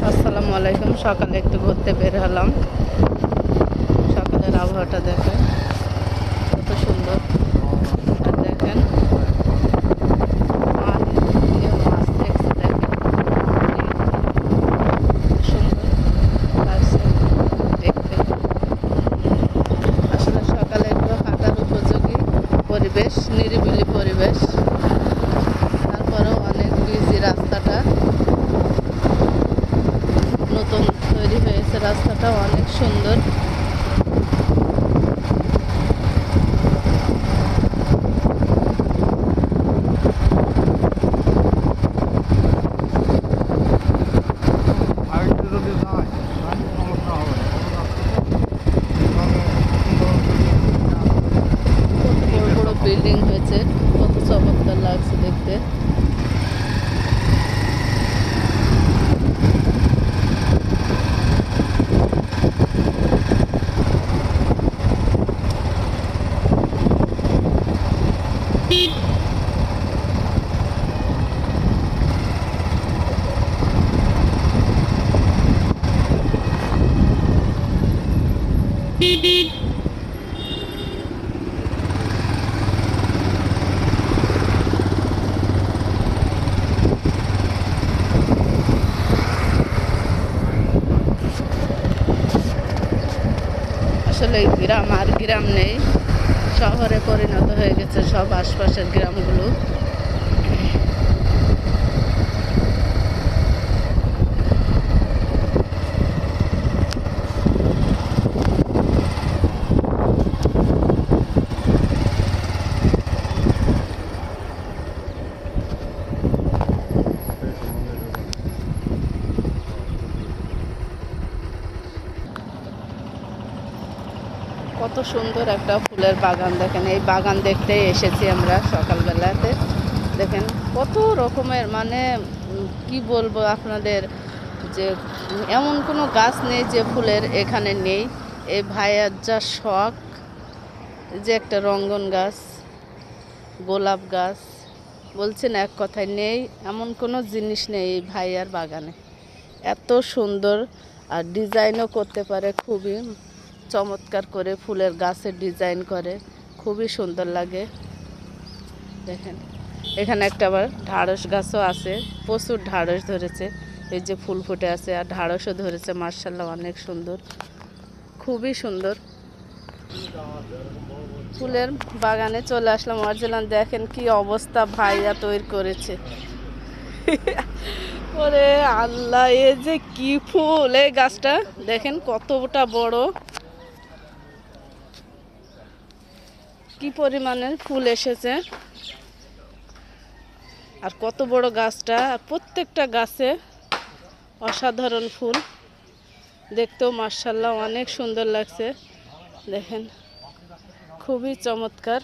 আসসালামু আলাইকুম। সকালে একটু ঘুরতে বের হলাম। সকালের আবহাওয়াটা দেখেন কত সুন্দর। আর দেখেন মাছ দেখছি, দেখেন সুন্দর লাগছে দেখতে। আসলে সকালে একটু হাঁটার উপযোগী পরিবেশ, নিরিবিলি পরিবেশ। তারপরেও অনেক বিজি রাস্তাটা, নতুন তৈরি হয়েছে রাস্তাটা, অনেক সুন্দর। বড় বড় বিল্ডিং হয়েছে, কত চমৎকার লাগছে দেখতে। আসলে গ্রাম আর গ্রাম নেই, শহরে পরিণত হয়ে গেছে সব আশপাশের গ্রামগুলো। কত সুন্দর একটা ফুলের বাগান দেখেন। এই বাগান দেখতেই এসেছি আমরা সকালবেলাতে। দেখেন কত রকমের, মানে কি বলবো আপনাদের, যে এমন কোনো গাছ নেই যে ফুলের এখানে নেই। এই ভাইয়ার যা শখ, যে একটা রঙ্গন গাছ, গোলাপ গাছ, বলছেন এক কথায় নেই এমন কোনো জিনিস নেই এই ভাইয়ার বাগানে। এত সুন্দর, আর ডিজাইনও করতে পারে খুবই চমৎকার করে, ফুলের গাছের ডিজাইন করে, খুবই সুন্দর লাগে। দেখেন এখানে একটা আবার ঢাড়স গাছও আছে, প্রচুর ঢাড়স ধরেছে। এই যে ফুল ফুটে আছে আর ঢাড়সও ধরেছে, মার্শাল্লাহ অনেক সুন্দর, খুবই সুন্দর। ফুলের বাগানে চলে আসলাম অরিজিনাল। দেখেন কি অবস্থা ভাইয়া তৈরি করেছে। ওরে আল্লাহ, এ যে কি ফুল! এই গাছটা দেখেন কতটা বড়, কি পরিমাণের ফুল এসেছে, আর কত বড় গাছটা। প্রত্যেকটা গাছে অসাধারণ ফুল, দেখতেও মার্শাল্লাহ অনেক সুন্দর লাগছে। দেখেন খুবই চমৎকার।